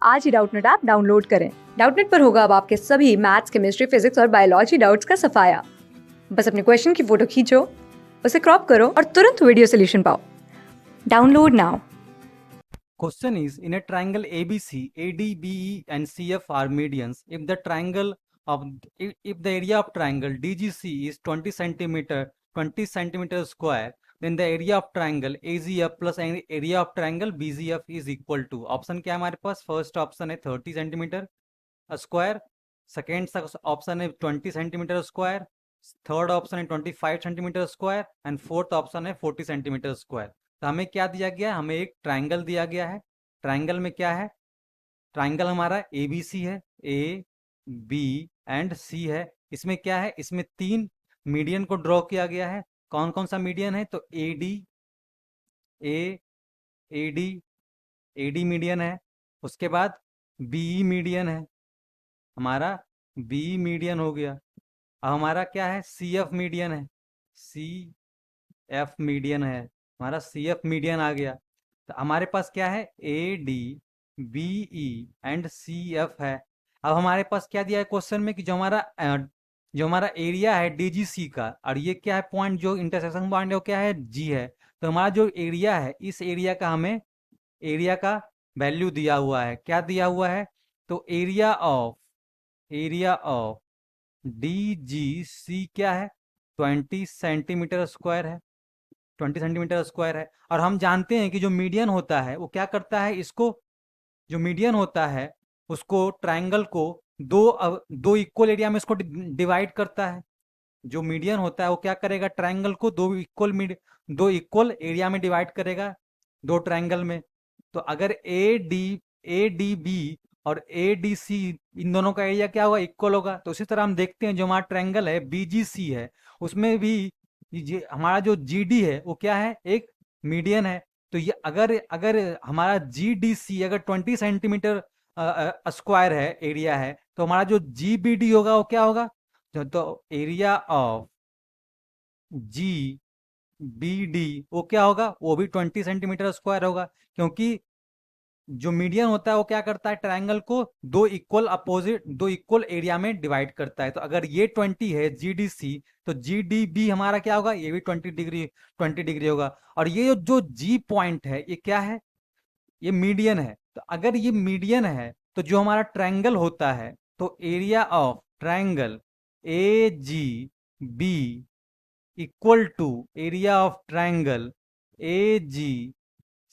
आज ही Doubtnut app download करें। Doubtnut पर होगा अब आपके सभी मैथ्स, केमिस्ट्री, फिजिक्स और बायोलॉजी डाउट्स का सफाया। बस अपने क्वेश्चन की फोटो खींचो, उसे क्रॉप करो और तुरंत वीडियो सोल्यूशन पाओ। Download now. Question is, in a triangle ABC, AD, BE and CF are medians. If the area of triangle DGC is 20 centimeter square, then the area of triangle AZF plus area of triangle BZF is equal to. Option क्या है हमारे पास? First option है 30 centimetre square, second option है 20 centimetre square, third option है 25 centimetre square and fourth option है 40 centimetre square. तो हमें क्या दिया गया है? हमें एक ट्राइंगल दिया गया है। ट्राइंगल में क्या है? ट्राइंगल हमारा ए बी सी है, ए बी एंड सी है। इसमें क्या है? इसमें तीन मीडियन को ड्रॉ किया गया है। कौन कौन सा मीडियन है? तो A D, A D median है। उसके बाद बी मीडियन है, हमारा बी मीडियन हो गया। अब हमारा क्या है? सी एफ मीडियन है, सी एफ मीडियन है, हमारा सी एफ मीडियन आ गया। तो हमारे पास क्या है? A D, B E and C F है। अब हमारे पास क्या दिया है क्वेश्चन में कि जो हमारा एरिया है डीजीसी का, और ये क्या है? पॉइंट जो इंटरसेक्शन पॉइंट है वो क्या है? जी है। तो हमारा जो एरिया है, इस एरिया का हमें एरिया का वैल्यू दिया हुआ है। क्या दिया हुआ है? तो area of D G C क्या है? 20 सेंटीमीटर स्क्वायर है, 20 सेंटीमीटर स्क्वायर है। और हम जानते हैं कि जो मीडियन होता है वो क्या करता है? इसको, जो मीडियन होता है उसको, ट्राइंगल को दो इक्वल एरिया में इसको डिवाइड करता है। जो मीडियन होता है वो क्या करेगा? ट्राइंगल को दो इक्वल एरिया में डिवाइड करेगा, दो ट्राइंगल में। तो अगर ए डी बी और ए डी सी, इन दोनों का एरिया क्या होगा? इक्वल होगा। तो उसी तरह हम देखते हैं जो हमारा ट्राइंगल है बीजीसी है, उसमें भी हमारा जो जी डी है वो क्या है? एक मीडियन है। तो ये अगर अगर हमारा जी डी सी अगर 20 सेंटीमीटर स्क्वायर है, एरिया है, तो हमारा जो जी बी डी होगा वो क्या होगा? तो area of G B D वो क्या होगा? वो भी 20 सेंटीमीटर स्क्वायर होगा, क्योंकि जो मीडियन होता है वो क्या करता है? ट्रायंगल को दो इक्वल एरिया में डिवाइड करता है। तो अगर ये 20 है जीडीसी, तो जीडीबी हमारा क्या होगा? ये भी 20 डिग्री होगा। और ये जो जी पॉइंट है ये क्या है? ये मीडियन है। तो अगर ये मीडियन है तो जो हमारा ट्रायंगल होता है, तो area of triangle A G B equal to area of triangle A G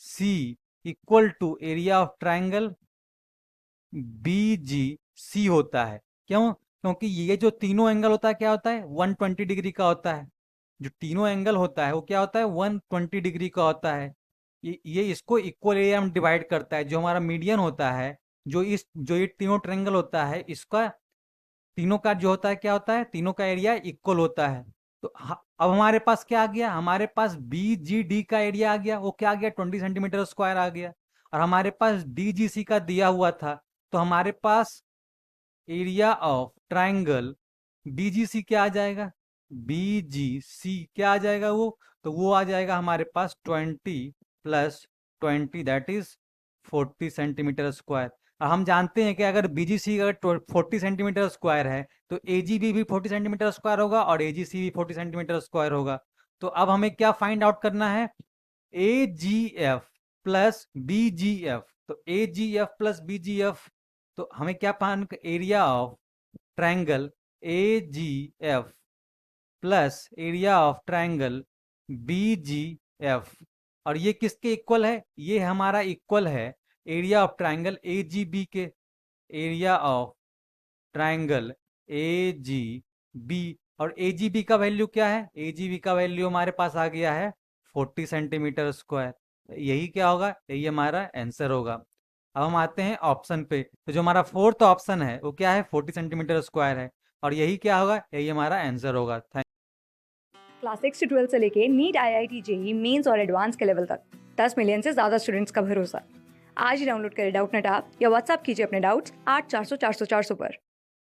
C equal to area of triangle B G C होता है। क्यों? क्योंकि ये जो तीनों एंगल होता है क्या होता है? 120 डिग्री का होता है। जो तीनों एंगल होता है वो क्या होता है? 120 डिग्री का होता है। ये इसको इक्वल एरिया में डिवाइड करता है। जो हमारा मीडियन होता है, जो ये तीनों ट्रायंगल होता है, इसका तीनों का जो होता है क्या होता है? तीनों का एरिया इक्वल होता है। तो अब हमारे पास क्या आ गया? हमारे पास बी जी डी का एरिया आ गया। वो क्या आ गया? 20 सेंटीमीटर स्क्वायर आ गया। और हमारे पास डी जी सी का दिया हुआ था, तो हमारे पास area of triangle D G C क्या आ जाएगा? बी जी सी क्या आ जाएगा? तो वो आ जाएगा हमारे पास 20 plus 20, that is 40 centimetre square. और हम जानते हैं कि अगर बीजीसी अगर 40 सेंटीमीटर स्क्वायर है, तो एजीबी भी 40 सेंटीमीटर स्क्वायर होगा और एजीसी भी 40 सेंटीमीटर स्क्वायर होगा। तो अब हमें क्या फाइंड आउट करना है? A G F plus B G F. तो A G F plus B G F, तो हमें क्या पान? Area of triangle A G F plus area of triangle B G F. और ये किसके इक्वल है? ये हमारा इक्वल है area of triangle A G B के। Area of triangle A G B, और ए जी बी का वैल्यू क्या है? ए जी बी का वैल्यू हमारे पास आ गया है 40 सेंटीमीटर स्क्वायर। यही क्या होगा? यही हमारा आंसर होगा। अब हम आते हैं ऑप्शन पे। तो जो हमारा फोर्थ ऑप्शन है वो क्या है? 40 सेंटीमीटर स्क्वायर है, और यही क्या होगा? यही हमारा आंसर होगा। क्लास 6 से 12 से लेके नीट, IIT, जेई मेंस और एडवांस के लेवल तक 10 मिलियन से ज्यादा स्टूडेंट्स का भरोसा। आज ही डाउनलोड करें डाउटनेट ऐप या व्हाट्सएप कीजिए अपने डाउट्स 8400 400 400 पर।